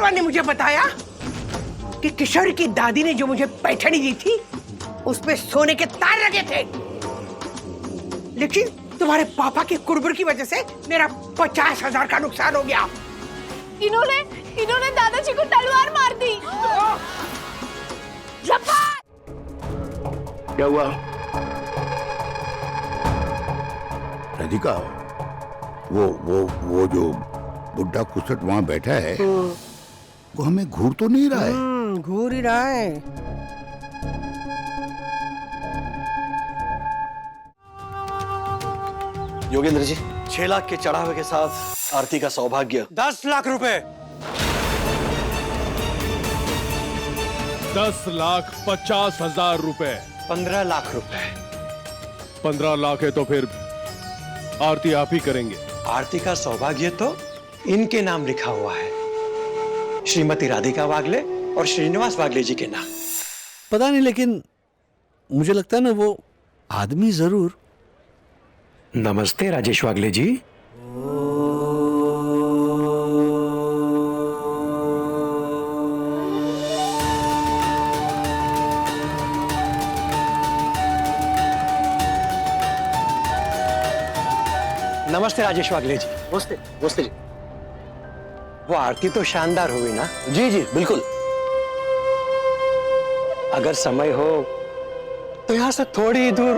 बाबा ने मुझे बताया कि किशोरी की दादी ने जो मुझे पैठनी दी थी उसमें सोने के तार लगे थे, लेकिन तुम्हारे पापा के कुरबुर की वजह से मेरा 50,000 का नुकसान हो गया। इन्होंने दादाजी को तलवार मार दी। क्या हुआ? राधिका, वो जो बुड्ढा कुसट वहाँ बैठा है वो हमें घूर तो नहीं रहा है? घूर ही रहा है। योगेंद्र जी, 6 लाख के चढ़ावे के साथ आरती का सौभाग्य 10 लाख रुपए। 10,50,000 रुपए। 15 लाख रुपए। 15 लाख है तो फिर आरती आप ही करेंगे। आरती का सौभाग्य तो इनके नाम लिखा हुआ है, श्रीमती राधिका वागले और श्रीनिवास वागले जी के नाम। पता नहीं, लेकिन मुझे लगता है ना वो आदमी जरूर। नमस्ते राजेश वागले जी। नमस्ते राजेश वागले जी। नमस्ते। नमस्ते जी। वो आरती तो शानदार हुई ना? जी जी बिल्कुल। अगर समय हो तो यहां से थोड़ी ही दूर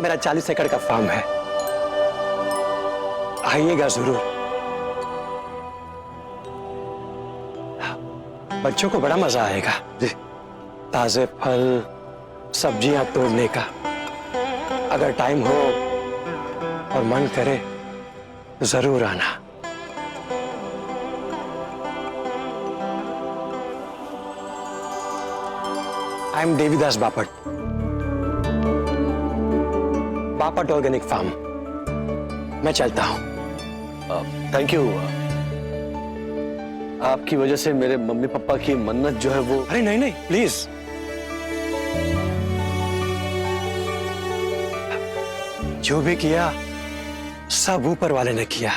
मेरा 40 एकड़ का फार्म है, आइएगा जरूर। बच्चों को बड़ा मजा आएगा जी। ताजे फल सब्जियां तोड़ने का। अगर टाइम हो और मन करे तो जरूर आना। I am Devidas Bapat, Bapat organic farm. मैं चलता हूं। Thank you. आपकी वजह से मेरे मम्मी पापा की मन्नत जो है वो। अरे नहीं नहीं, प्लीज। जो भी किया सब ऊपर वाले ने किया।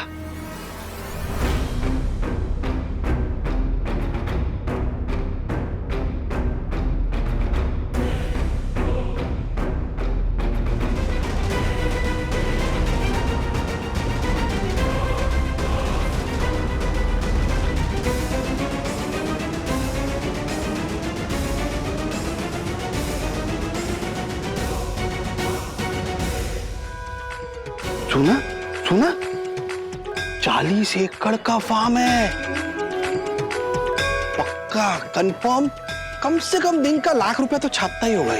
सुना सुना, 40 एकड़ का फार्म है। पक्का कंफर्म, कम से कम दिन का लाख रुपया तो छापता ही होगा।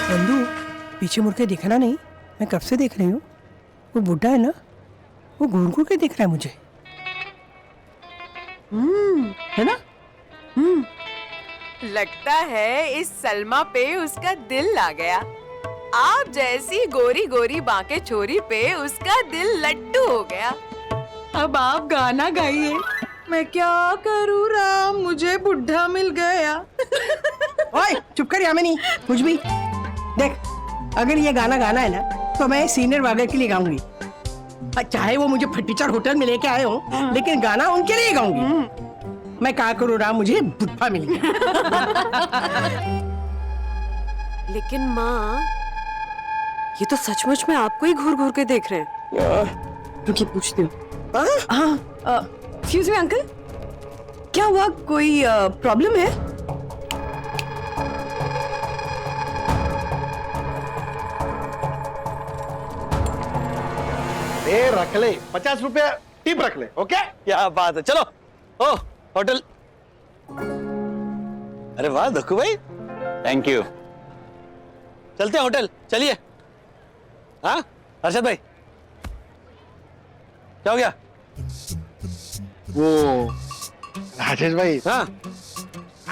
नंदू, पीछे मुड़ के देखना नहीं, मैं कब से देख रही हूँ। वो बुढ़ा है ना, वो घूर घूर के देख रहा है मुझे। है ना? लगता है इस सलमा पे उसका दिल आ गया। आप जैसी गोरी गोरी बांके छोरी पे उसका दिल लड्डू हो गया। अब आप गाना गाइए। मैं क्या करूँ राम, मुझे बुढ़ा मिल गया। ओए चुप कर यामिनी, कुछ भी देख। अगर ये गाना गाना है ना तो मैं सीनियर वागले के लिए गाऊंगी। चाहे वो मुझे फटीचर होटल में लेके आए हो, लेकिन गाना उनके लिए गाऊंगी। मैं क्या करूँ राम, मुझे बुढ़ा मिल गया। लेकिन माँ, ये तो सचमुच में आपको ही घूर घूर के देख रहे हैं। रुकिए पूछती हूँ। एक्सक्यूज मी अंकल, क्या हुआ, कोई प्रॉब्लम है? रख ले, 50 रुपया टिप रख ले। ओके, क्या बात है। चलो ओ होटल। अरे वाह दक्कू भाई, थैंक यू। चलते हैं होटल, चलिए। हाँ अर्षद भाई, क्या हो गया? वो राजेश भाई, हाँ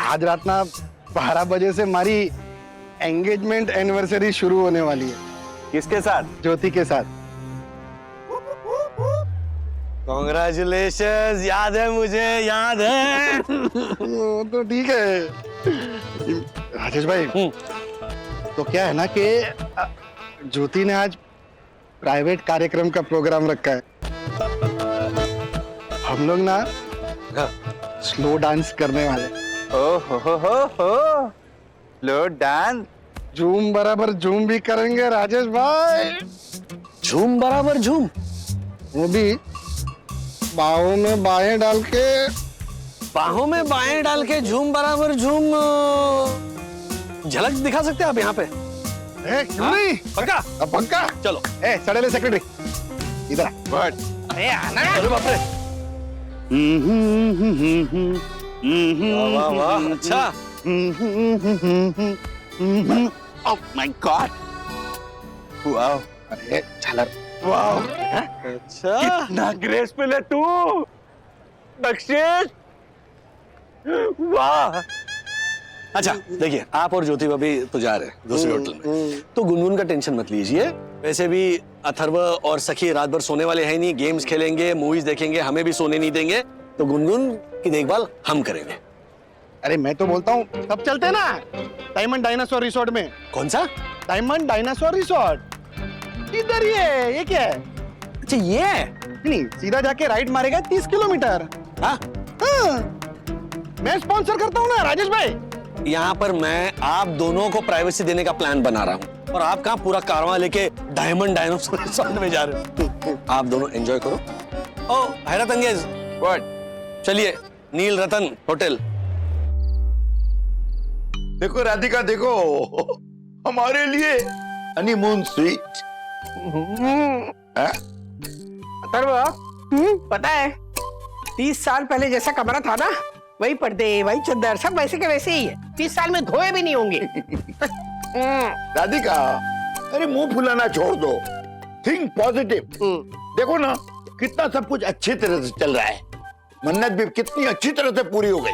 आज रात ना 12 बजे से हमारी एंगेजमेंट एनिवर्सरी शुरू होने वाली है। किसके साथ? ज्योति के साथ। कांग्रेचुलेशंस। याद है मुझे, याद है। वो तो ठीक है राजेश भाई। तो क्या है ना कि ज्योति ने आज प्राइवेट कार्यक्रम का प्रोग्राम रखा है। हम लोग ना स्लो डांस करने वाले। ओ हो लो डांस। झूम बराबर झूम भी करेंगे राजेश भाई। झूम बराबर झूम। वो भी बाहों में बाहें डाल के। बाहों में बाएं डाल के झूम बराबर झूम। झलक दिखा सकते हैं आप यहाँ पे? क्यों नहीं? पक्का? अब पक्का। चलो। सड़ेले सेक्रेटरी इधर बट। अरे आना। अरे बाप रे। वाह वाह वाह, अच्छा। ओह माय गॉड, वाओ, अरे झालर, वाओ, अच्छा कितना ग्रेसफुल है तू दक्षिण, वाह। अच्छा देखिए, आप और ज्योति भाभी तो जा रहे हैं दूसरे होटल में, तो गुनगुन का टेंशन मत लीजिए। वैसे भी अथर्व और सखी रात भर सोने वाले हैं नहीं, गेम्स खेलेंगे, मूवीज देखेंगे, हमें भी सोने नहीं देंगे, तो गुनगुन की देखभाल हम करेंगे। अरे मैं तो बोलता हूँ तब चलते ना डायमंड डायनासोर रिसोर्ट में। कौन सा? डायमंड डायनासोर रिसोर्ट इधर ही है। ये क्या है? अच्छा ये है? नहीं, सीधा जाके राइड मारेगा 30 किलोमीटर। हाँ? मैं स्पॉन्सर करता हूँ ना राजेश भाई। यहाँ पर मैं आप दोनों को प्राइवेसी देने का प्लान बना रहा हूँ, और आप कहाँ पूरा कारवां लेके डायमंड डायनासोर रिसोर्ट में जा रहे हो। आप दोनों एंजॉय करो। ओ हैरत अंगेज, चलिए नील रतन होटल। देखो राधिका, देखो हमारे लिए हनीमून स्वीट। पता है 30 साल पहले जैसा कमरा था ना, वही पर्दे, वही चद्दर, सब वैसे के वैसे ही है। 30 साल में धोए भी नहीं होंगे। राधिका, अरे मुंह फुलाना छोड़ दो, थिंक पॉजिटिव। देखो ना कितना सब कुछ अच्छी तरह से चल रहा है, मन्नत भी कितनी अच्छी तरह से पूरी हो गई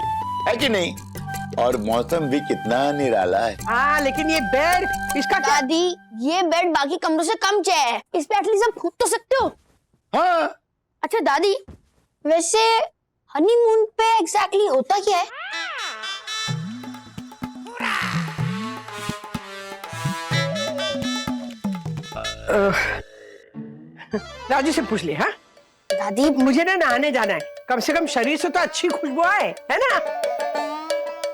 है कि नहीं, और मौसम भी कितना निराला है। हाँ लेकिन ये बेड इसका क्या? दादी, ये बेड बाकी कमरों से कम चेयर है, इस पे एटलीस्ट आप कूद तो सकते हो। हाँ अच्छा दादी, वैसे हनीमून पे एग्जैक्टली होता क्या है? राजू से पूछ ले। हाँ दादी, मुझे ना नहाने जाना है, कम से कम शरीर से तो अच्छी खुशबू आए, है ना।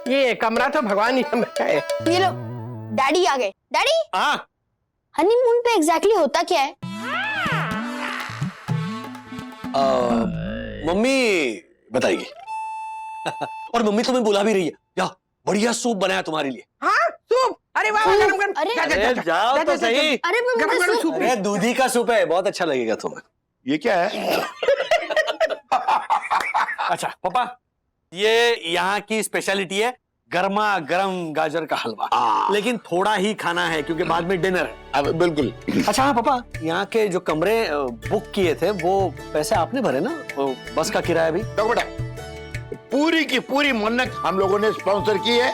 ये कमरा तो भगवान ही हमें है। ये लो, डैडी आ गए। डैडी, हाँ हनीमून पे एग्जैक्टली होता क्या है? मम्मी बताएगी। और मम्मी तुम्हें बुला भी रही है, या बढ़िया सूप बनाया तुम्हारे लिए। हाँ सूप, अरे वाह, गरम गरम। अरे, जाओ तो सही। अरे मैं गरम गरम सूप। अरे दूधी का सूप है, बहुत अच्छा लगेगा तुम्हें। ये क्या है? अच्छा पापा, ये यहाँ की स्पेशलिटी है, गर्मा गर्म गाजर का हलवा, लेकिन थोड़ा ही खाना है क्योंकि बाद में डिनर है। अब बिल्कुल। अच्छा हाँ पापा, यहाँ के जो कमरे बुक किए थे वो पैसे आपने भरे ना, वो बस का किराया भी? देखो बेटा, पूरी की पूरी मन्नत हम लोगों ने स्पॉन्सर की है,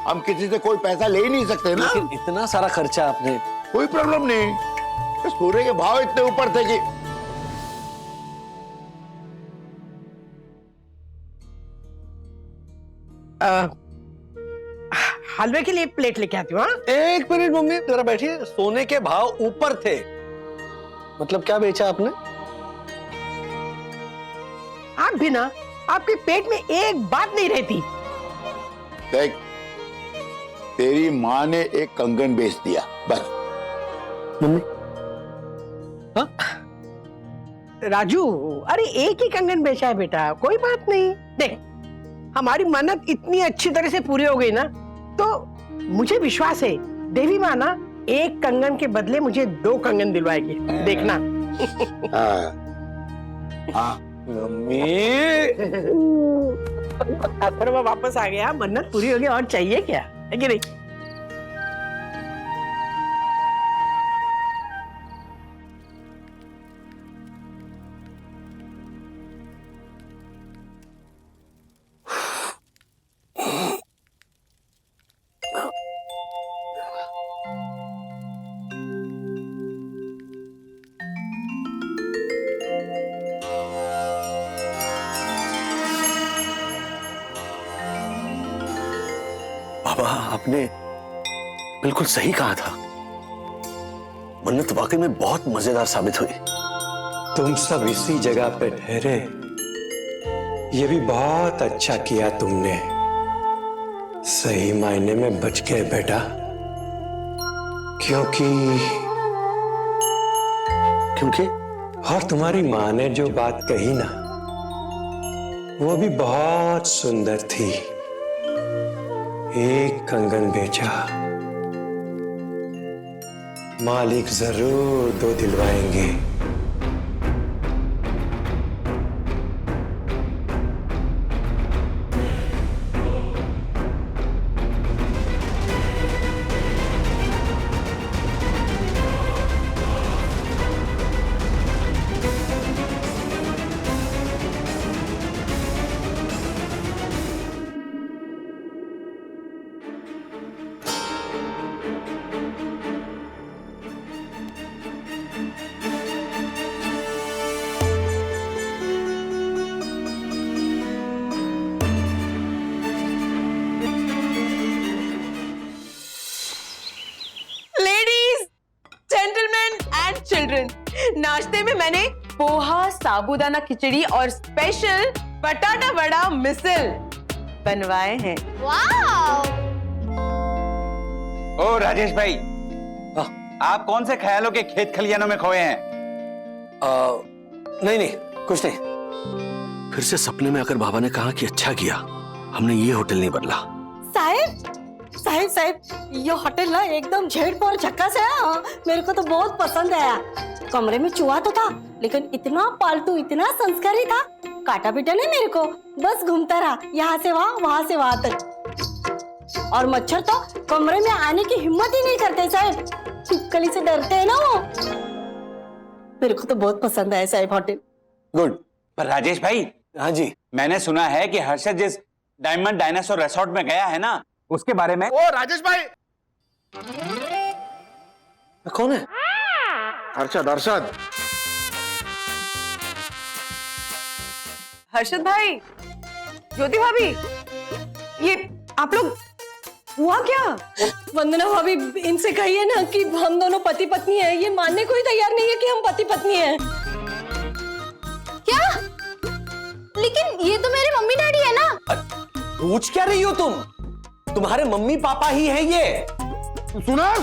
हम किसी से कोई पैसा ले ही नहीं सकते ना। लेकिन इतना सारा खर्चा आपने। कोई प्रॉब्लम नहीं, इस पूरे के भाव इतने ऊपर थे कि हलवे के लिए प्लेट लेके आती हूँ। हाँ? एक मिनट मम्मी जरा बैठिए। सोने के भाव ऊपर थे, मतलब क्या बेचा आपने? आप भी ना, आपके पेट में एक बात नहीं रहती। देख, तेरी माँ ने एक कंगन बेच दिया बस। मम्मी हाँ? राजू, अरे एक ही कंगन बेचा है बेटा, कोई बात नहीं। देख, हमारी मन्नत इतनी अच्छी तरह से पूरी हो गई ना, तो मुझे विश्वास है देवी माँ ना एक कंगन के बदले मुझे 2 कंगन दिलवाएगी, देखना। हाँ मम्मी अथर्व वापस आ गया, मन्नत पूरी हो गई, और चाहिए क्या, है कि नहीं? बाबा आपने बिल्कुल सही कहा था, मन्नत वाकई में बहुत मजेदार साबित हुई। तुम सब इसी जगह पे ठहरे ये भी बहुत अच्छा किया तुमने, सही मायने में बच गए बेटा, क्योंकि और तुम्हारी माँ ने जो बात कही ना, वो भी बहुत सुंदर थी। एक कंगन बेचा, मालिक जरूर दो दिलवाएंगे। चिल्ड्रन, नाश्ते में मैंने पोहा, साबूदाना खिचड़ी और स्पेशल बटाटा वड़ा मिसल बनवाए हैं। वाह! ओ राजेश भाई, आप कौन से ख्यालों के खेत खलियानों में खोए हैं? नहीं कुछ नहीं। फिर से सपने में आकर बाबा ने कहा कि अच्छा किया हमने ये होटल नहीं बदला। साहिब ये होटल ना एकदम झेड़ और झक्कास है। हाँ, मेरे को तो बहुत पसंद आया। कमरे में चूहा तो था, लेकिन इतना पालतू, इतना संस्कारी था, काटा पीटा नहीं मेरे को, बस घूमता रहा यहाँ से वहाँ से वहाँ तक। और मच्छर तो कमरे में आने की हिम्मत ही नहीं करते साहब, छिपकली से डरते हैं ना वो। मेरे को तो बहुत पसंद आया साहब होटल। गुड। पर राजेश भाई, हाँ जी, मैंने सुना है कि हर्षद जिस डायमंड डायनासोर रिसोर्ट में गया है ना, उसके बारे में। ओ राजेश भाई, कौन है? हर्षद। हर्षद भाई, ज्योति भाभी, ये आप लोग हुआ क्या? वंदना भाभी, इनसे कहिए ना कि हम दोनों पति पत्नी हैं। ये मानने को ही तैयार नहीं है कि हम पति पत्नी हैं। क्या? लेकिन ये तो मेरे मम्मी डैडी है ना। पूछ क्या रही हो तुम? तुम्हारे मम्मी पापा ही हैं ये। सुना,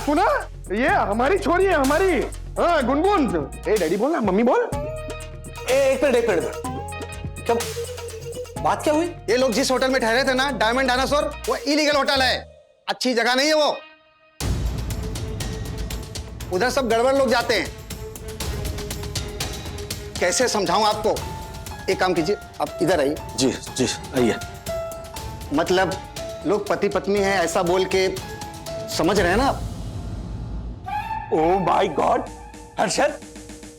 ये हमारी छोरी है, हमारी। हाँ, गुनगुन। ए डैडी बोल ना, मम्मी बोल। एक मिनट, क्या बात क्या हुई? ये लोग जिस होटल में ठहरे थे ना, डायमंड डायनासोर, वो इलीगल होटल है, अच्छी जगह नहीं है वो। उधर सब गड़बड़ लोग जाते हैं। कैसे समझाऊं आपको? एक काम कीजिए, आप इधर आइए। जी आइए। मतलब लोग पति पत्नी हैं ऐसा बोल के, समझ रहे हैं ना आप? ओह माय गॉड, हर्षद,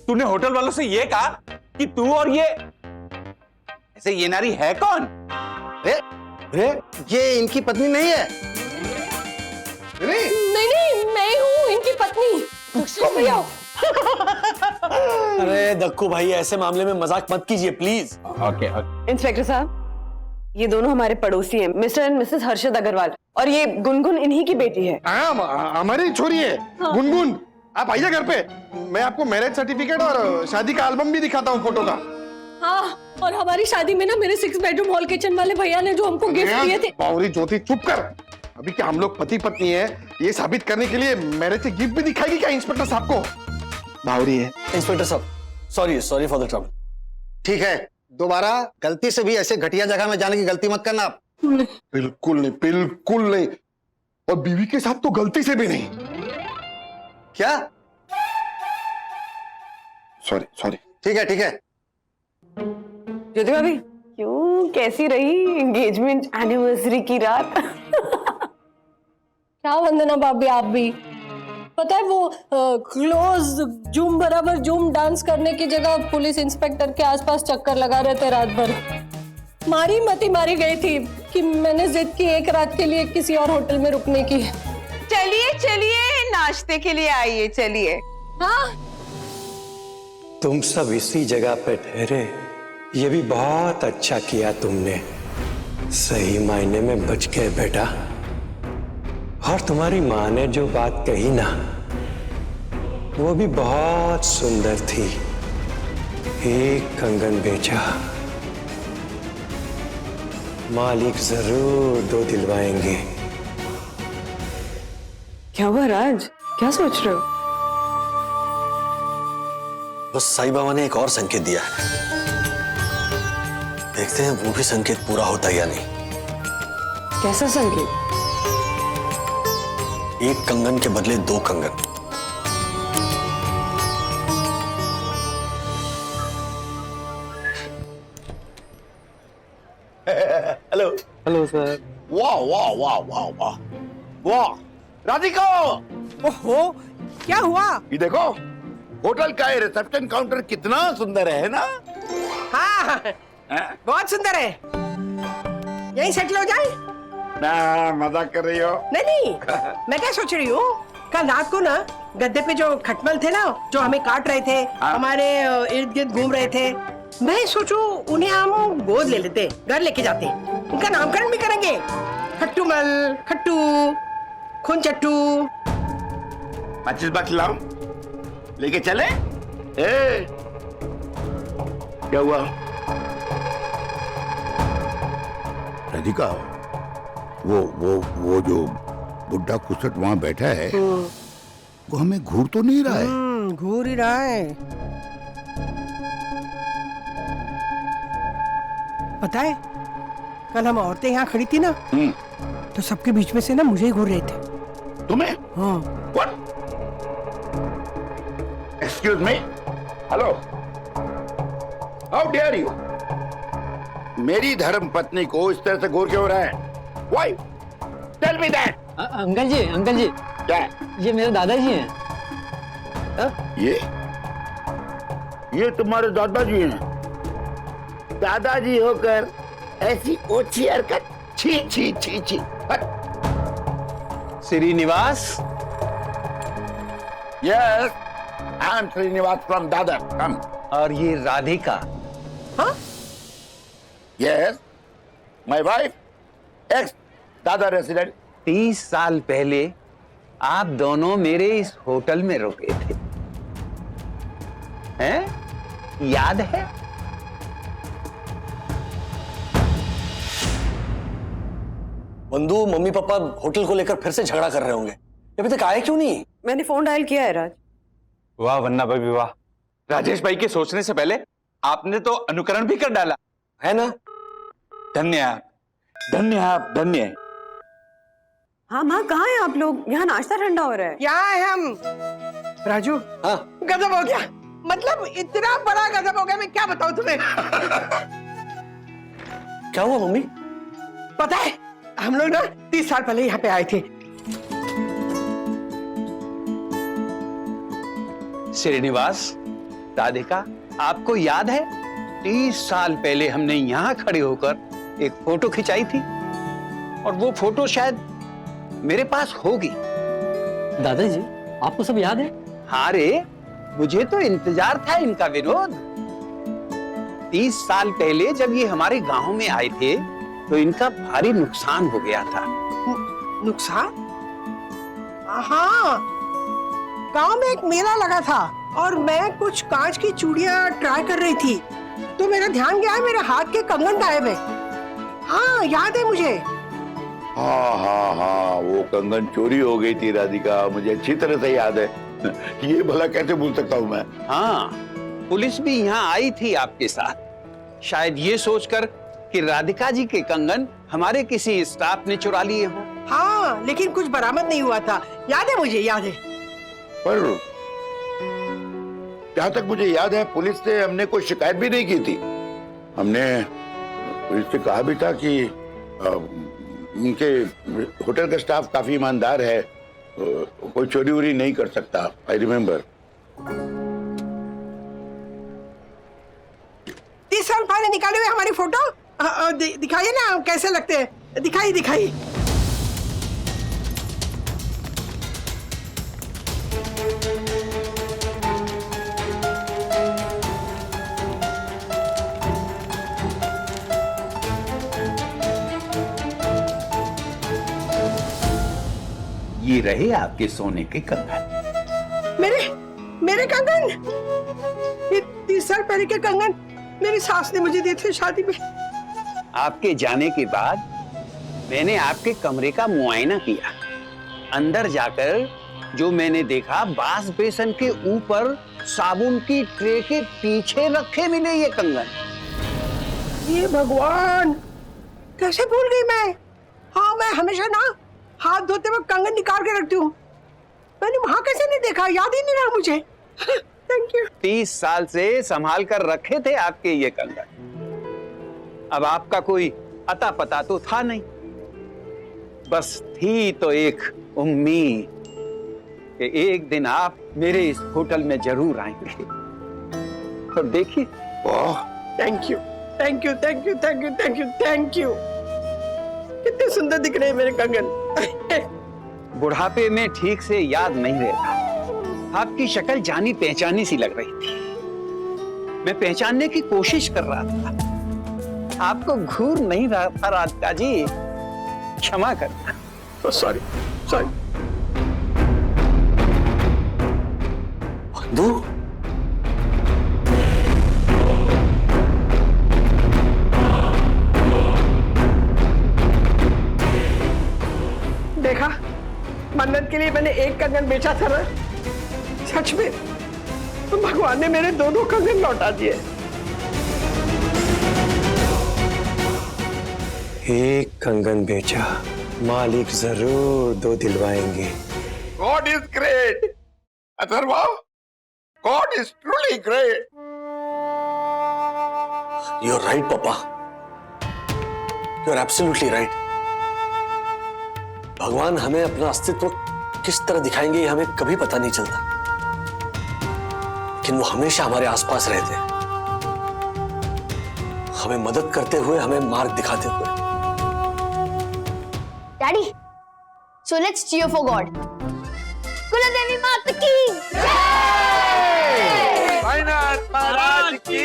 तूने होटल वालों से ये कहा कि तू और ये, ऐसे ये नारी है कौन? अरे ये इनकी पत्नी नहीं है। नहीं, मैं हूँ इनकी पत्नी। भैया, अरे दक्कू भाई, ऐसे मामले में मजाक मत कीजिए प्लीज। ओके। इंस्पेक्टर साहब, ये दोनों हमारे पड़ोसी हैं, mister and misses Harshad Agarwal, और ये गुनगुन इन्हीं की बेटी है। हमारी छोरी है गुनगुन। आप आइए घर पे, मैं आपको मैरिज सर्टिफिकेट और शादी का एल्बम भी दिखाता हूँ फोटो का। हाँ, और हमारी शादी में ना मेरे 6 बेडरूम हॉल किचन वाले भैया ने जो हमको गिफ्ट दिए थे। बावरी ज्योति, चुप कर। अभी क्या हम लोग पति पत्नी है ये साबित करने के लिए मैरिज से गिफ्ट भी दिखाएगी क्या इंस्पेक्टर साहब को? बावरी है। इंस्पेक्टर साहब, सॉरी फॉर द ट्रबल। ठीक है, दोबारा गलती से भी ऐसे घटिया जगह में जाने की गलती मत करना आप। बिल्कुल नहीं। और बीवी के साथ तो गलती से भी नहीं। क्या? सॉरी। ठीक है। ज्योति भाभी, क्यों, कैसी रही एंगेजमेंट एनिवर्सरी की रात? क्या वंदना भाभी, आप भी पता है वो क्लोज जूम बराबर जूम डांस करने की जगह पुलिस इंस्पेक्टर के आसपास चक्कर लगा रहे थे रात भर। मारी गई थी कि मैंने जिद की एक रात के लिए किसी और होटल में रुकने की। चलिए नाश्ते के लिए आइए, चलिए। हाँ, तुम सब इसी जगह पे ठहरे, ये भी बहुत अच्छा किया तुमने, सही मायने में बच गए बेटा। और तुम्हारी माँ ने जो बात कही ना, वो भी बहुत सुंदर थी। एक कंगन बेचा, मालिक जरूर दो दिलवाएंगे। क्या हुआ राज, क्या सोच रहे हो? बस साईं बाबा ने एक और संकेत दिया है, देखते हैं वो भी संकेत पूरा होता है या नहीं। कैसा संकेत? एक कंगन के बदले 2 कंगन। Hello hello sir. वाह वाह वाह वाह वाह वाह राधिका, ओहो, क्या हुआ? ये देखो होटल का ये रिसेप्शन काउंटर कितना सुंदर है ना। हाँ, बहुत सुंदर है। यहीं सेटल हो जाए? ना मजाक कर रही हो? नहीं नहीं, मैं क्या सोच रही हूँ, कल रात को ना गद्दे पे जो खटमल थे ना, जो हमें काट रहे थे, हमारे इर्द गिर्द घूम रहे थे, मैं सोचूं उन्हें हम गोद ले लेते, घर लेके जाते, उनका नामकरण भी करेंगे। खट्टूमल, खट्टू, खुनचट्टू। माचिस बात लाओ, लेके चले? ए, क्या हुआ? राधिका, वो जो बुड्ढा कुसट वहां बैठा है, वो हमें घूर तो नहीं रहा है? घूर ही रहा है। पता है, कल हम औरतें यहाँ खड़ी थी ना, तो सबके बीच में से ना मुझे ही घूर रहे थे। तुम्हें? हाँ। What? Excuse me? Hello? How dare you? मेरी धर्म पत्नी को इस तरह से घूर क्यों रहा है? Why? Tell me that. Uncle ji, uncle ji. क्या? ये मेरे दादाजी हैं। ये तुम्हारे दादाजी हैं? दादाजी होकर ऐसी ओछी हरकत, छी छी छी छी। Srinivas. Yes, I am Srinivas from Dadar. Come. और ये राधिका। हाँ? Yes, my wife, ex Dadar resident. 30 साल पहले आप दोनों मेरे इस होटल में रुके थे, हैं? याद है? बंधु मम्मी पापा होटल को लेकर फिर से झगड़ा कर रहे होंगे, अभी तक आए क्यों नहीं? मैंने फोन डायल किया है राज। वाह वन्ना भाई वाह, राजेश भाई के सोचने से पहले आपने तो अनुकरण भी कर डाला है ना। धन्य आप, धन्य आप, धन्य। हाँ माँ, कहाँ हैं आप लोग? यहाँ नाश्ता ठंडा हो रहा है। यहाँ है हम। राजू, हाँ गजब हो गया, मतलब इतना बड़ा गजब हो गया, मैं क्या बताऊं तुम्हें। क्या हुआ मम्मी? पता है, हम लोग ना 30 साल पहले यहाँ पे आए थे। श्रीनिवास, राधिका, आपको याद है 30 साल पहले हमने यहाँ खड़े होकर एक फोटो खिंचाई थी, और वो फोटो शायद मेरे पास होगी। दादाजी, आपको सब याद है? हाँ रे, मुझे तो इंतजार था इनका विनोद। 30 साल पहले जब ये हमारे गांव में आए थे तो इनका भारी नुकसान हो गया था। नुकसान? हाँ, गांव में एक मेला लगा था और मैं कुछ कांच की चूड़ियां ट्राई कर रही थी, तो मेरा ध्यान गया, मेरे हाथ के कंगन गायब है। हाँ, याद है मुझे। हाँ हाँ हाँ, वो कंगन चोरी हो गई थी राधिका, मुझे अच्छी तरह से याद है। ये भला कैसे भूल सकता हूँ मैं? हाँ, पुलिस भी यहाँ आई थी आपके साथ, शायद ये सोचकर कि राधिका जी के कंगन हमारे किसी स्टाफ ने चुरा लिए हो। हाँ, लेकिन कुछ बरामद नहीं हुआ था, याद है मुझे, याद है। पर जहाँ तक मुझे याद है, पुलिस से हमने कोई शिकायत भी नहीं की थी। हमने पुलिस से कहा भी था कि उनके होटल का स्टाफ काफी ईमानदार है, कोई चोरी वोरी नहीं कर सकता। I remember. 30 साल पहले निकाले हुए हमारी फोटो दिखाइए ना, कैसे लगते हैं, दिखाइए दिखाइए। ये रहे आपके सोने के कंगन। मेरे कंगन? ये 30 साल पहले के कंगन मेरी सास ने मुझे दिए थे शादी में। आपके जाने के बाद मैंने आपके कमरे का मुआयना किया। अंदर जाकर जो मैंने देखा, बास बेसन के ऊपर साबुन की ट्रे के पीछे रखे मिले ये कंगन। ये भगवान, कैसे भूल गई मैं। हाँ, मैं हमेशा ना हाथ धोते वक्त कंगन निकाल के रखती हूँ। मैंने वहां कैसे नहीं देखा, याद ही नहीं रहा मुझे। Thank you. 30 साल से संभाल कर रखे थे आपके ये कंगन। अब आपका कोई अता पता तो था नहीं, बस थी तो एक उम्मीद कि एक दिन आप मेरे इस होटल में जरूर आएंगे। तो देखिए। Thank you, thank you, thank you, thank you, thank you, thank you. कितने सुंदर दिख रहे हैं मेरे कंगन। बुढ़ापे में ठीक से याद नहीं रहता। आपकी शक्ल जानी पहचानी सी लग रही थी। मैं पहचानने की कोशिश कर रहा था, आपको घूर नहीं रहा था राधिका जी। क्षमा करना। Sorry, sorry. बंधु, देखा, मन्नत के लिए मैंने एक कंगन बेचा था ना, सच में तो भगवान ने मेरे दोनों कंगन लौटा दिए। एक कंगन बेचा, मालिक जरूर 2 दिलवाएंगे। God is great. Atharva, God is truly great. You're right, पापा। You're absolutely right. भगवान हमें अपना अस्तित्व किस तरह दिखाएंगे ये हमें कभी पता नहीं चलता, लेकिन वो हमेशा हमारे आसपास रहते हैं, हमें मदद करते हुए, हमें मार्ग दिखाते हुए। Daddy, so let's cheer for God. कुलदेवी माता की जय! साईनाथ महाराज की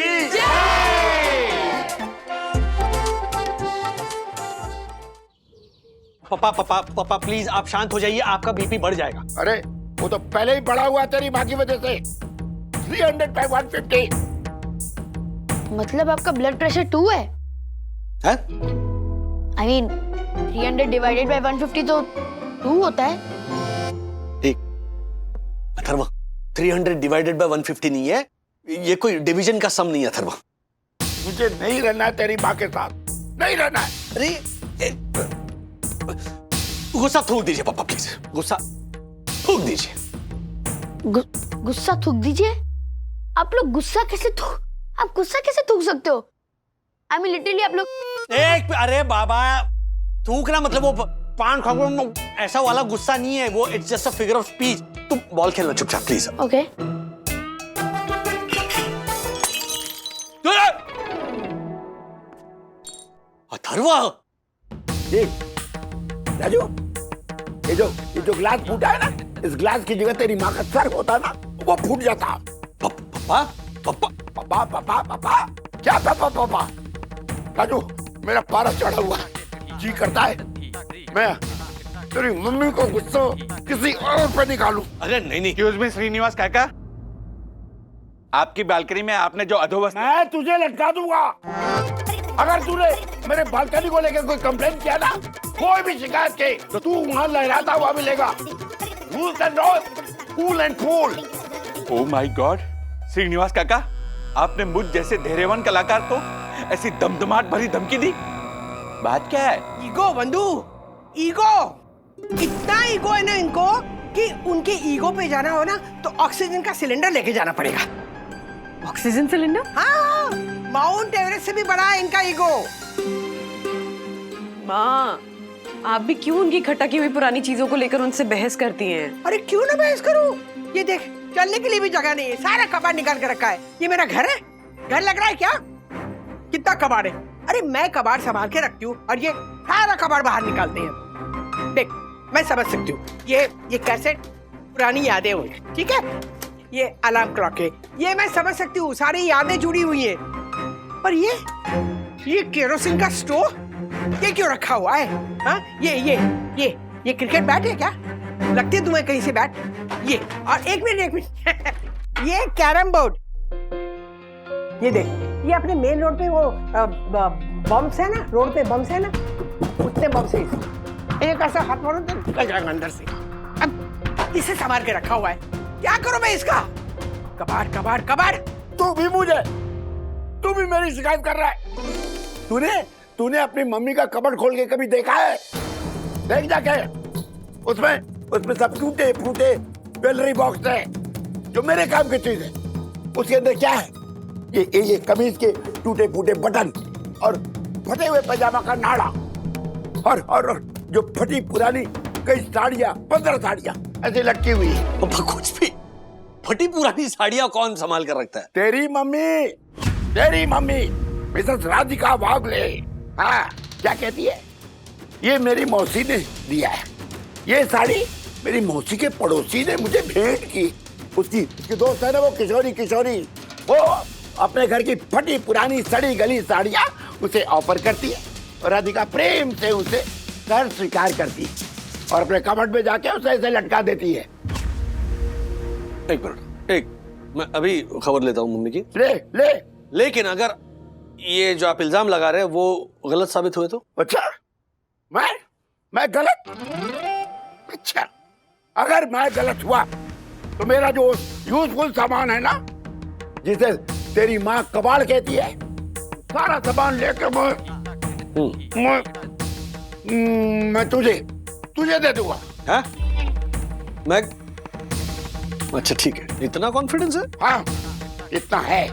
पापा पापा पापा प्लीज आप शांत हो जाइए, आपका बीपी बढ़ जाएगा। अरे वो तो पहले ही बढ़ा हुआ तेरी माँ की वजह से। 300 by 150। मतलब आपका ब्लड प्रेशर 2 है? हैं? I mean 300 divided by 150 तो 2 होता है। ठीक। अथर्वा, 300 डिवाइडेड बाय 150 नहीं है, ये कोई डिवीजन का सम नहीं है अथर्वा। मुझे नहीं रहना है तेरी माँ के साथ, नहीं रहना है। अरे गुस्सा थूक दीजिए पापा, प्लीज गुस्सा थूक दीजिए। गुस्सा थूक दीजिए? आप लोग गुस्सा कैसे आप गुस्सा कैसे थूक सकते हो? I mean literally आप लोग अरे बाबा, थूकना मतलब वो पान खाओ ऐसा वाला गुस्सा नहीं है, वो it's just a figure of speech. तुम बॉल खेलना चुपचाप प्लीज। ओके। अथर्वा, राजू, ये जो ग्लास फूटा है ना, इस ग्लास की जगह तेरी माँ का सर होता ना, वो फूट जाता। पापा पापा पापा पापा पापा, क्या पापा पापा? राजू, मेरा पारा चढ़ा हुआ है, जी करता है मैं तेरी मम्मी को गुस्सा किसी और पे निकालूं। अरे नहीं नहीं। एक्सक्यूज मी श्रीनिवास काका, आपकी बालकनी में आपने जो अधोवस्था। मैं तुझे लटका दूंगा अगर तूने मेरे बालकनी को लेकर कोई कंप्लेंट किया ना, कोई भी शिकायत की, तो तू वहां लहराता हुआ मिलेगा। Rules and norms, cool and cool. Oh my god, Srinivas काका, आपने मुझ जैसे धैर्यवान कलाकार को ऐसी दमदमाट भरी धमकी दी। बात क्या है? ईगो बंधु, ईगो। इतना ईगो है ना इनको कि उनके ईगो पे जाना हो ना तो ऑक्सीजन का सिलेंडर लेके जाना पड़ेगा। Oxygen cylinder? हाँ, माउंट एवरेस्ट से भी बड़ा है इनका ईगो। माँ, आप भी क्यों उनकी खट्टा की हुई पुरानी चीजों को लेकर उनसे बहस करती हैं? अरे क्यों ना बहस करूं? ये देख, चलने के लिए भी जगह नहीं है, सारा कबाड़ निकाल के रखा है। ये मेरा घर है? घर लग रहा है क्या? कितना कबाड़ है? अरे मैं कबाड़ संभाल के रखती हूँ और ये सारा कबाड़ बाहर निकालते हैं। देख, मैं समझ सकती हूँ, ये कैसेट पुरानी यादें हुई, ठीक है? ये अलार्म क्लॉक है, ये मैं समझ सकती हूँ, सारी यादें जुड़ी हुई हैं। पर ये केरोसिन का स्टोव, ये क्यों रखा हुआ है? हाँ, ये क्रिकेट बैट है क्या? लगती है तुम्हें कहीं से बैट? ये और एक मिनट ये कैरम बोर्ड, ये देख, ये अपने मेन रोड पे वो बम्स है ना, रोड पे बम्स है ना, उतने बम्स है इसमें। एक ऐसा हाथ मारो तो निकल जाएगा अंदर से। अब इसे संभाल के रखा हुआ है, क्या करूं मैं इसका? कबाड़ कबाड़ कबाड़। तू भी मेरी शिकायत कर रहा है। तूने अपनी मम्मी का कबर्ड खोल के कभी देखा है? देख जाके, उसमें सब टूटे फूटे ज्वेलरी बॉक्स है जो मेरे काम की चीज है। उसके अंदर क्या है? ये कमीज के टूटे फूटे बटन और फटे हुए पैजामा का नाड़ा और जो फटी पुरानी कई साड़ियां, 15 साड़ियां ऐसे लटकी हुई है। कुछ भी फटी पुरानी साड़ियां कौन संभाल कर रखता है? तेरी मम्मी मिसेस राधिका वागले। हाँ, क्या कहती है? ये मेरी मौसी ने दिया है। ये साड़ी मेरी मौसी के पड़ोसी ने मुझे भेंट की। उसकी दोस्त है ना वो किशोरी, वो अपने घर की फटी पुरानी सड़ी गली साड़ियां उसे ऑफर करती है और राधिका प्रेम से उसे घर स्वीकार करती है और अपने कबर्ड में जाके उसे ऐसे लटका देती है। एक मिनट, मैं अभी खबर लेता हूँ मम्मी की। ले। लेकिन अगर ये जो आप इल्जाम लगा रहे हैं वो गलत साबित हुए तो? अच्छा, मैं गलत? अच्छा, अगर मैं गलत हुआ तो मेरा जो यूजफुल सामान है ना, जिसे तेरी माँ कबाड़ कहती है, सारा सामान लेकर मैं तुझे दे दूंगा। हाँ? मैं अच्छा ठीक है, इतना कॉन्फिडेंस है? हाँ, इतना है।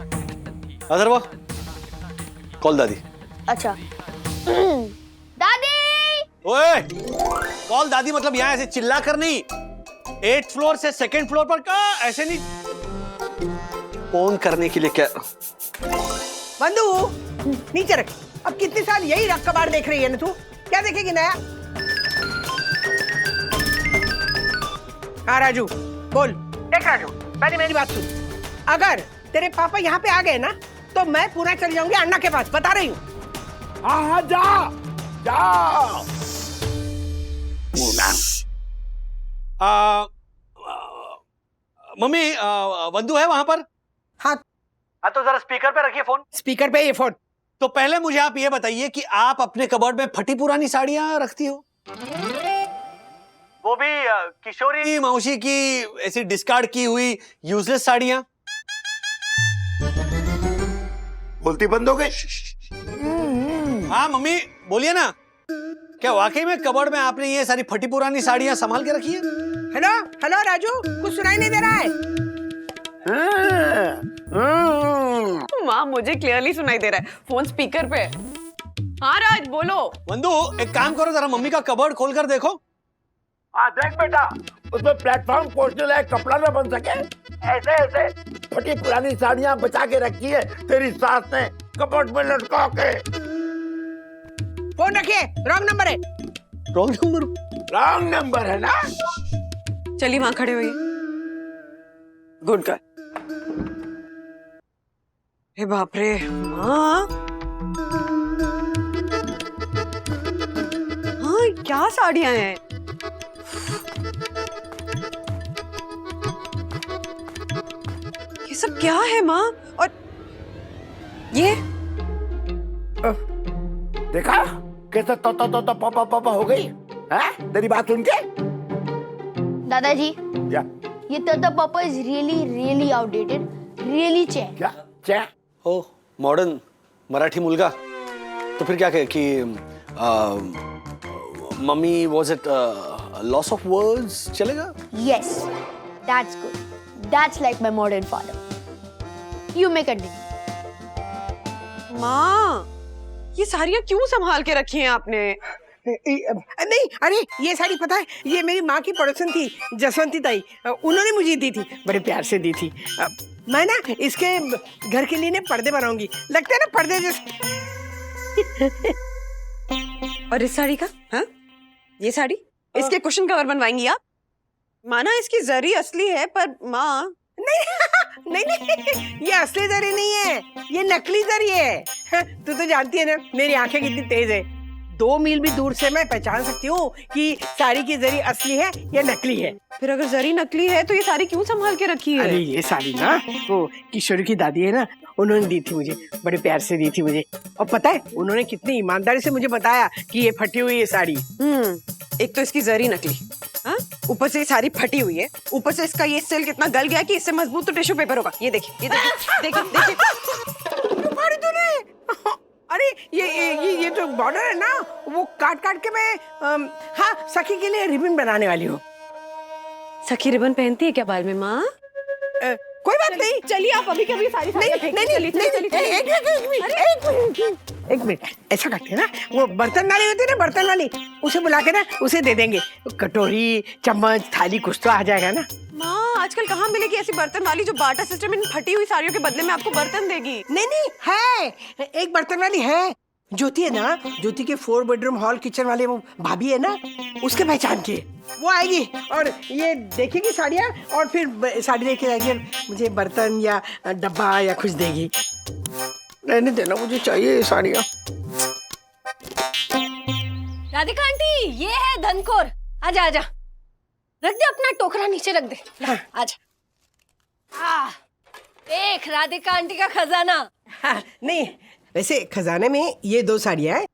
अथर्वा, कॉल दादी। अच्छा। दादी। ओए, कॉल दादी मतलब यहाँ ऐसे चिल्ला कर नहीं, 8th फ्लोर से 2nd फ्लोर पर का ऐसे नहीं फोन करने के लिए। क्या बंधु नीचे रख। अब कितने साल यही रख कबाड़ देख रही है ना तू? क्या देखेगी नया? हाँ राजू बोल। देख राजू, पहले मेरी बात सुन। अगर तेरे पापा यहाँ पे आ गए ना तो मैं पूरा चल जाऊंगी अन्ना के पास, बता रही हूँ। हाँ, जा। मम्मी, वंदु है वहां पर? हाँ तो जरा स्पीकर पे रखिए फोन। स्पीकर पे ये फोन। तो पहले मुझे आप ये बताइए कि आप अपने कबर्ड में फटी पुरानी साड़ियां रखती हो? वो भी किशोरी मौसी की ऐसी डिस्कार्ड की हुई यूजलेस साड़ियां? बोलती बंद हो गई। हाँ मम्मी बोलिए ना, क्या वाकई में कबर्ड में आपने ये सारी फटी पुरानी साड़ियां संभाल के रखी है? हेलो राजू, कुछ सुनाई नहीं दे रहा है? माँ, मुझे क्लियरली सुनाई दे रहा है, फोन स्पीकर पे। हाँ राज बोलो। वंदु, एक काम करो, जरा मम्मी का कबर्ड खोल कर देखो। हाँ देख बेटा, उसमें प्लेटफॉर्म पहुंचने लायक कपड़ा न बन सके ऐसे फटी पुरानी साड़ियां बचा के रखी है तेरी सास ने कपड़ में लटका के। फोन रखिए, रॉन्ग नंबर है। रॉन्ग नंबर है ना? चलिए वहां खड़े हुई। Good girl. हे बाप रे माँ, हाँ क्या साड़ियां हैं? ये सब क्या है माँ? और ये देखा कैसे तो पापा हो गई है तेरी बात सुन के? दादाजी, क्या? ये तोता पापा इज रियली आउटडेटेड, रियली चैन। क्या? ओ, मॉडर्न मराठी मुलगा। तो फिर क्या कहे कि mummy was it loss of words चलेगा? Yes, that's good. That's like my modern father. You may continue. माँ, ये साड़ियां क्यों संभाल के रखी हैं आपने? नहीं, अरे ये साड़ी पता है, ये मेरी माँ की पड़ोसन थी जसवंती ताई, उन्होंने मुझे दी थी, बड़े प्यार से दी थी। मैं ना इसके घर के लिए ना पर्दे बनाऊंगी, लगता है ना पर्दे जैसे। और इस साड़ी का? हाँ, ये साड़ी, इसके कुशन कवर बनवाएंगी आप? माना इसकी जरी असली है, पर माँ नहीं, ये असली जरी नहीं है, ये नकली जरी है। तू तो जानती है ना मेरी आंखें कितनी तेज है, 2 मील भी दूर से मैं पहचान सकती हूँ कि साड़ी की जरी असली है या नकली है। फिर अगर जरी नकली है तो ये साड़ी क्यों संभाल के रखी है? अरे ये साड़ी ना वो किशोरी की दादी है ना, उन्होंने दी थी मुझे, बड़े प्यार से दी थी मुझे। और पता है उन्होंने कितनी ईमानदारी से मुझे बताया कि ये फटी हुई है साड़ी। एक तो इसकी जरी नकली, हाँ? ऊपर से ये साड़ी फटी हुई है, ऊपर से इसका ये सिल्क इतना गल गया कि इससे मजबूत तो टिश्यू पेपर होगा। ये देखिए, ये देखिए, देखिए, देखिए। मारी तूने। अरे ये जो बॉर्डर है ना, वो काट काट के मैं हाँ सखी के लिए रिबन बनाने वाली हूँ। सखी रिबन पहनती है क्या बाल में माँ? कोई बात नहीं, चलिए आप अभी कभी सारी एक मिनट ऐसा करते हैं ना, वो बर्तन वाली होती है ना, बर्तन वाली, उसे बुला के ना उसे दे देंगे, कटोरी चम्मच थाली कुछ तो आ जाएगा ना। माँ आजकल कहाँ मिलेगी ऐसी बर्तन वाली जो बाटा सिस्टम इन फटी हुई साड़ियों के बदले में आपको बर्तन देगी? नहीं है, एक बर्तन वाली है, ज्योति है ना, ज्योति के 4 बेडरूम हॉल किचन वाले वो भाभी है ना, उसके पहचान की वो आएगी और ये देखेगी साड़ियाँ और फिर साड़ी लेके जाएगी और मुझे बर्तन या डब्बा या कुछ देगी। रहने देना, मुझे चाहिए ये साड़ियाँ। राधिका आंटी, ये है धनकोर। आजा आजा, रख दे अपना टोकरा नीचे रख दे। हाँ। आजा। देख राधिका आंटी का खजाना। हाँ, नहीं वैसे खजाने में ये 2 साड़ियाँ हैं,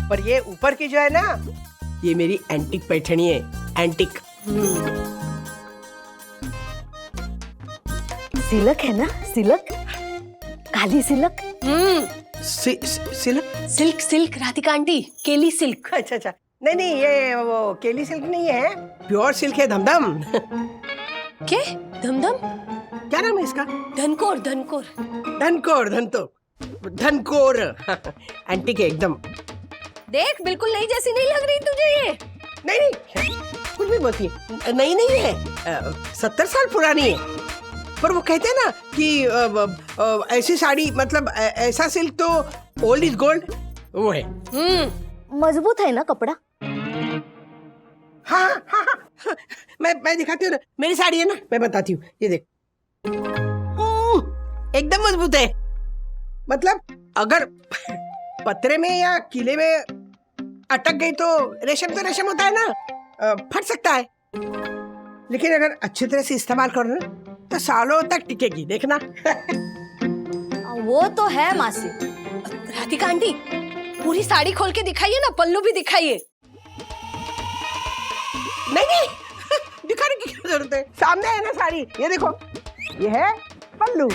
पर ये ऊपर की जो है ना, ये मेरी एंटिक पैठनी है, एंटिक। सिलक है ना, सिलक, काली सिलक। सिल्क सिल्क राधिका आंटी, केली सिल्क। अच्छा, नहीं ये वो केली सिल्क नहीं है, प्योर सिल्क है, धमधम। क्या धमधम? क्या नाम है इसका? धनकोर। धनकोर एंटिक है एकदम। देख बिल्कुल नई जैसी नहीं लग रही तुझे ये? नहीं कुछ भी बोलती है, नहीं है, 70 साल पुरानी है, पर वो कहते हैं ना कि ऐसी साड़ी मतलब ऐसा सिल्क तो ओल्ड इज गोल्ड, वो है। मजबूत है ना कपड़ा? हाँ, मैं दिखाती हूँ ना, मेरी साड़ी है ना, मैं बताती हूँ, ये देख। एकदम मजबूत है, मतलब अगर पतरे में या किले में अटक गई तो रेशम होता है ना, फट सकता है, लेकिन अगर अच्छी तरह से इस्तेमाल करो ना तो सालों तक टिकेगी, देखना। वो तो है मासी। राधिका आंटी, पूरी साड़ी खोल के दिखाइए ना, पल्लू भी दिखाइए। नहीं दिखाने की क्या जरूरत है, सामने है ना साड़ी, ये देखो, ये है पल्लू।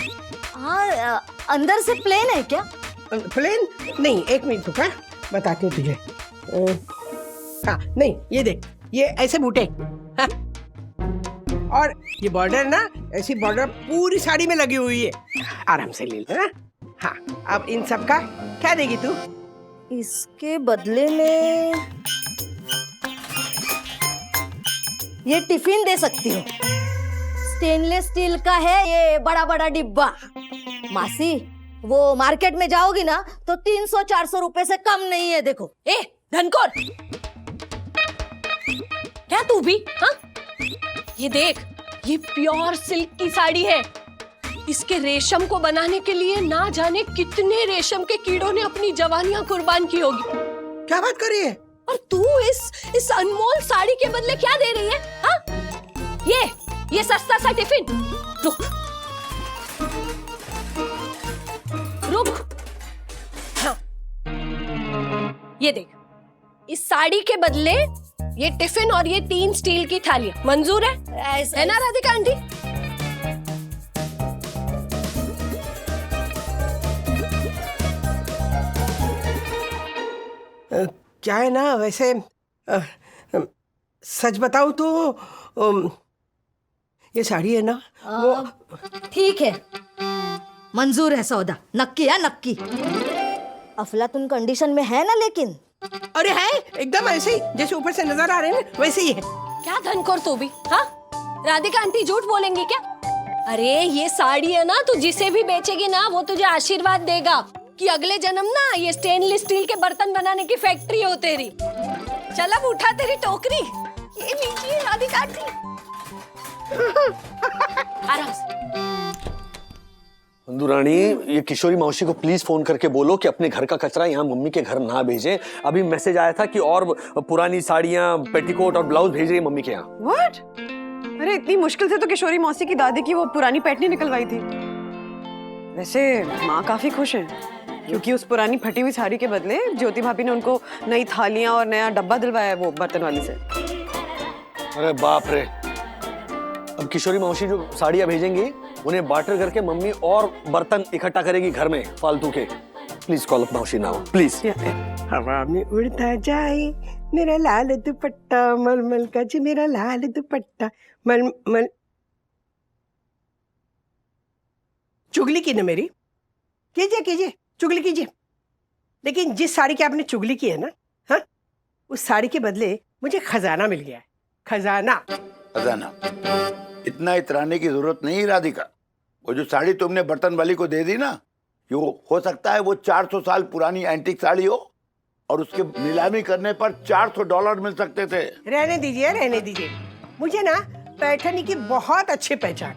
हाँ, अंदर से प्लेन है क्या? प्लेन नहीं, एक मिनट रुका, बताती हूँ तुझे। हाँ नहीं, ये देख, ये ऐसे बूटे, हाँ? और ये बॉर्डर ना, ऐसी बॉर्डर पूरी साड़ी में लगी हुई है, आराम से ले लेना। हाँ, अब इन सब का क्या देगी तू? इसके बदले में ये टिफिन दे सकती हो, स्टेनलेस स्टील का है ये, बड़ा डिब्बा। मासी, वो मार्केट में जाओगी ना तो 300-400 रुपए से कम नहीं है। देखो, ए धनकोर, क्या तू भी? हाँ, ये देख, ये प्योर सिल्क की साड़ी है। इसके रेशम को बनाने के लिए ना जाने कितने रेशम के कीड़ों ने अपनी जवानियां कुर्बान की होगी। क्या बात कर रही है? और तू इस अनमोल साड़ी के बदले क्या दे रही है? हाँ, ये सस्ता सा टिफिन। रुक। हाँ, ये देख, इस साड़ी के बदले ये टिफिन और ये 3 स्टील की थालियां मंजूर है ना राधिका आंटी? क्या है ना, वैसे सच बताऊं तो ये साड़ी है ना, वो ठीक है, मंजूर है सौदा, नक्की है, नक्की। अफलातुन कंडीशन में है ना, लेकिन अरे है एकदम ऐसे ही जैसे ऊपर से नजर आ रहे हैं ना, वैसे ही है। क्या धनकोर तू भी? हाँ, राधिका आंटी झूठ बोलेंगी क्या? अरे ये साड़ी है ना, तू जिसे भी बेचेगी ना, वो तुझे आशीर्वाद देगा कि अगले जन्म ना ये स्टेनलेस स्टील के बर्तन बनाने की फैक्ट्री हो तेरी। चल अब उठा तेरी टोकरी, ये लीजिए राधिका आंटी। आराम से। रानी, ये किशोरी मौसी को प्लीज फोन करके बोलो कि अपने घर का कचरा यहाँ मम्मी के घर ना भेजें। अभी मैसेज आया था कि और पुरानी साड़ियाँ, पेटीकोट और ब्लाउज भेज रही है मम्मी के यहाँ। What? अरे इतनी मुश्किल से तो किशोरी मौसी की दादी की वो पुरानी पैटनी निकलवाई थी। वैसे माँ काफी खुश है क्योंकि उस पुरानी फटी हुई साड़ी के बदले ज्योति भाभी ने उनको नई थालियां और नया डब्बा दिलवाया है वो बर्तन वाली से। अरे बाप रे, अब किशोरी मौसी जो साड़ियाँ भेजेंगी उन्हें बार्टर करके मम्मी और बर्तन इकट्ठा करेगी घर में फालतू के। प्लीज कॉल अप मौसी नाउ प्लीज। हवा में उड़ता जाए मेरा लाल दुपट्टा मलमल का जी, मेरा लाल दुपट्टा मलमल। चुगली की ना मेरी, कीजिए कीजिए चुगली कीजिए, लेकिन जिस साड़ी की आपने चुगली की है ना, हाँ, उस साड़ी के बदले मुझे खजाना मिल गया है। खजाना। खजाना? इतना इतराने की जरूरत नहीं राधिका। वो जो साड़ी तुमने बर्तन वाली को दे दी ना, वो हो सकता है वो 400 साल पुरानी एंटीक साड़ी हो और उसके नीलामी करने पर $400 मिल सकते थे। रहने दीजिए रहने दीजिए, मुझे ना पैठनी की बहुत अच्छी पहचान।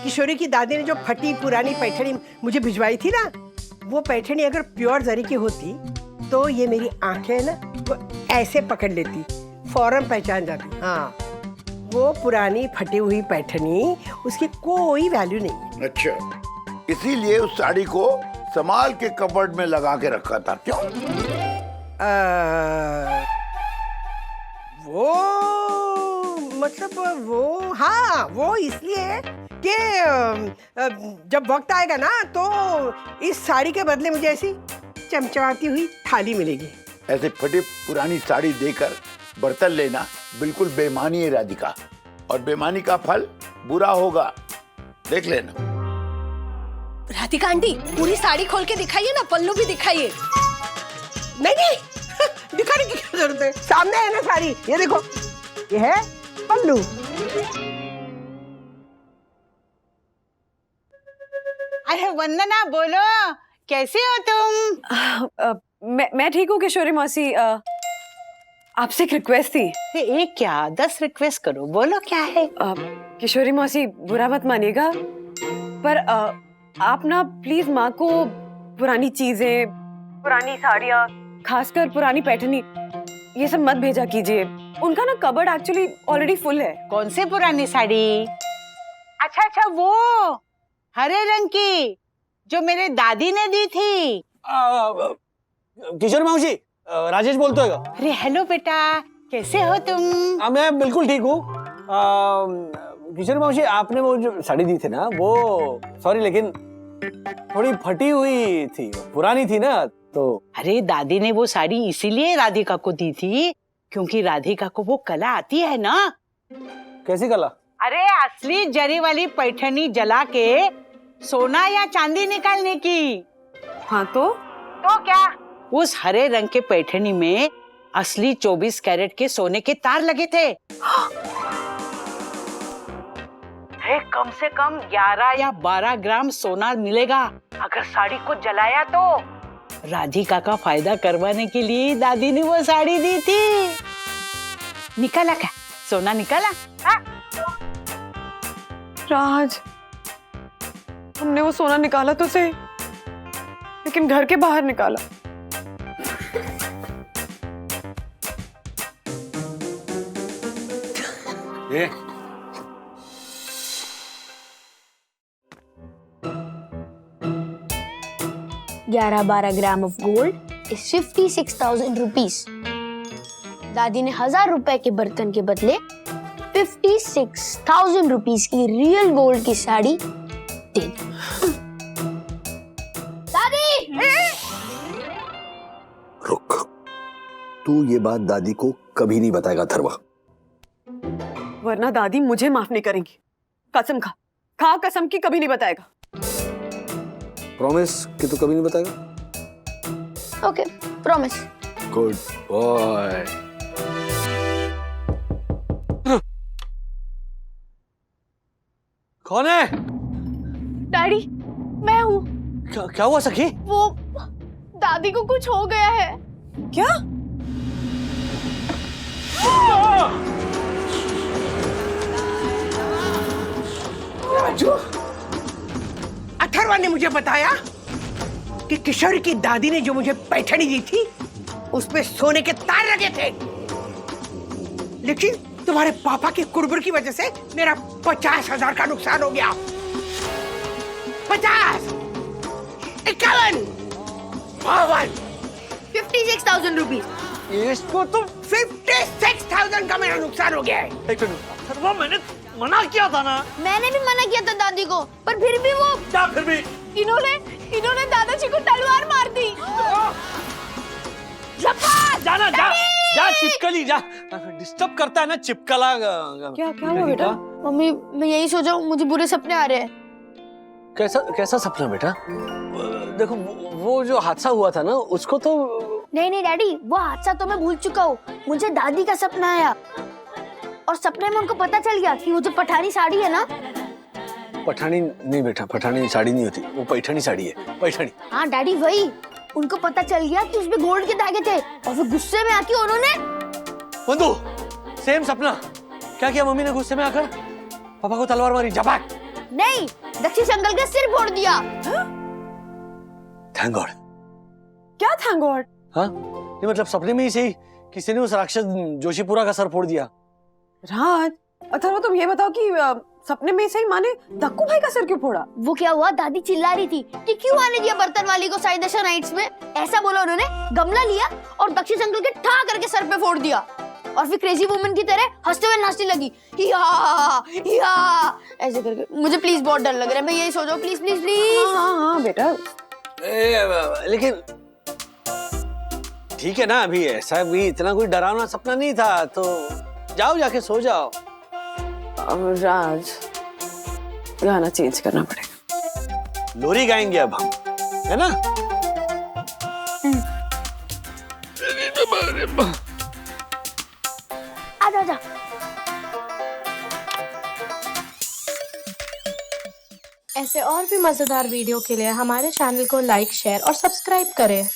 किशोरी की दादी ने जो फटी पुरानी पैठनी मुझे भिजवाई थी ना, वो पैठनी अगर प्योर जरी की होती तो ये मेरी आंखें ना वो ऐसे पकड़ लेती, फौरन पहचान जाती। हाँ, वो पुरानी फटी हुई पैठनी, उसकी कोई वैल्यू नहीं। अच्छा, इसीलिए उस साड़ी को संभाल के कबर्ड में लगा के रखा था, क्यों? वो मतलब वो, हाँ, वो इसलिए कि जब वक्त आएगा ना तो इस साड़ी के बदले मुझे ऐसी चमचमाती हुई थाली मिलेगी। ऐसे फटी पुरानी साड़ी देकर बर्तन लेना बिल्कुल बेईमानी है राधिका, और बेईमानी का फल बुरा होगा, देख लेना। राधिका आंटी, पूरी साड़ी खोल के दिखाइए ना, पल्लू भी दिखाइए। नहीं नहीं दिखाने की क्या जरूरत है, सामने है ना साड़ी, ये देखो, ये है पल्लू। अरे वंदना, बोलो कैसे हो तुम? मैं ठीक हूँ किशोरी मौसी। आपसे एक रिक्वेस्ट थी। एक क्या 10 रिक्वेस्ट करो, बोलो क्या है? किशोरी मौसी बुरा मत मानिएगा, पर आप ना प्लीज माँ को पुरानी चीजें, पुरानी साड़ियाँ, खासकर पुरानी पैठनी, ये सब मत भेजा कीजिए। उनका ना कबर्ड एक्चुअली ऑलरेडी फुल है। कौन से पुरानी साड़ी? अच्छा, वो हरे रंग की जो मेरे दादी ने दी थी। किशोरी मौसी, राजेश बोलते हो? अरे हेलो बेटा, कैसे हो तुम? मैं बिल्कुल ठीक हूँ। किशोरी मौसी, आपने वो जो साड़ी दी थी ना, वो सॉरी लेकिन थोड़ी फटी हुई थी, पुरानी थी ना, तो। अरे दादी ने वो साड़ी इसीलिए राधिका को दी थी क्योंकि राधिका को वो कला आती है ना। कैसी कला? अरे असली जरी वाली पैठनी जला के सोना या चांदी निकालने की। हाँ तो क्या? उस हरे रंग के पैठनी में असली 24 कैरेट के सोने के तार लगे थे। कम से कम 11 या 12 ग्राम सोना मिलेगा अगर साड़ी को जलाया तो। राधिका का फायदा करवाने के लिए दादी ने वो साड़ी दी थी। निकाला क्या? सोना निकाला? हाँ? राज, हमने वो सोना निकाला तो सही, लेकिन घर के बाहर निकाला। ये 11-12 gram of gold is 56,000 rupees. दादी ने 1,000 रुपए के बर्तन के बदले 56,000 रुपीज की रियल गोल्ड की साड़ी दे दी। दादी! रुक, तू ये बात दादी को कभी नहीं बताएगा धरवा, वरना दादी मुझे माफ नहीं करेंगी। कसम खा कसम की कभी नहीं बताएगा। प्रॉमिस कि तू कभी नहीं बताएगा? Okay, promise. Good boy. कौन है? डैडी, मैं हूँ। क्या हुआ सखी? वो दादी को कुछ हो गया है। क्या? अथर्वा ने मुझे बताया कि किशोरी की दादी ने जो मुझे पैठनी दी थी उसमें सोने के तार लगे थे, लेकिन तुम्हारे पापा के कुर्बर की वजह से मेरा 50,000 का नुकसान हो गया। 50! 51, 56,000 रुपीज। इसको तो 56,000 का मेरा नुकसान हो गया है। एक मिनट, अथर्वा मैंने मना किया था ना। मैंने भी मना किया था दादी को, पर फिर भी वो क्या फिर भी? इन्होंने दादाजी को तलवार मार दी। जाना जा चिपकली जा, डिस्टर्ब करता है ना चिपकला। क्या हुआ बेटा? मम्मी मैं यही सोचा हूँ, मुझे बुरे सपने आ रहे हैं। कैसा सपना बेटा? देखो वो जो हादसा हुआ था ना उसको तो। नहीं डैडी, वो हादसा तो मैं भूल चुका हूँ। मुझे दादी का सपना आया और सपने में उनको पता चल गया कि वो जो पठानी साड़ी है ना। पठानी नहीं बेटा, पठानी साड़ी नहीं होती, वो पैठनी साड़ी है, पैठनी। हाँ डैडी वही, उनको पता चल गया कि उसमें गोल्ड के धागे थे और फिर गुस्से में आके उन्होंने। बंधु सेम सपना। क्या किया मम्मी ने गुस्से में आकर? पापा को तलवार मारी, झपक। नहीं, दक्षिश अंकल का सिर फोड़ दिया। Thank God. क्या थैंक गॉड? हाँ नहीं मतलब सपने में ही सही किसी ने उस राक्षस जोशीपुरा का सर फोड़ दिया। राज, अथर्व तुम ये बताओ कि सपने में से ही माँ ने दक्कू भाई का सिर क्यों फोड़ा? वो क्या हुआ, दादी चिल्ला रही थी कि क्यों आने दिया बर्तन वाली को साई दशा नाइट्स में। ऐसा बोला उन्होंने, गमला लिया और दक्षिश अंकल के ठा करके सर पे फोड़ दिया और फिर क्रेजी वुमन की तरह हंसते हुए नाचने लगी, या ऐसे करके। मुझे प्लीज बहुत डर लग रहा है, मैं यही सोच रहा हूँ, प्लीज प्लीज प्लीज। हाँ बेटा। लेकिन ठीक है ना, अभी ऐसा भी इतना कोई डरावना सपना नहीं था, तो जाओ जाके सो जाओ। अब राज, गाना चेंज करना पड़ेगा। लोरी गाएंगे अब हम, है ना? आजा। ऐसे और भी मजेदार वीडियो के लिए हमारे चैनल को लाइक, शेयर और सब्सक्राइब करें।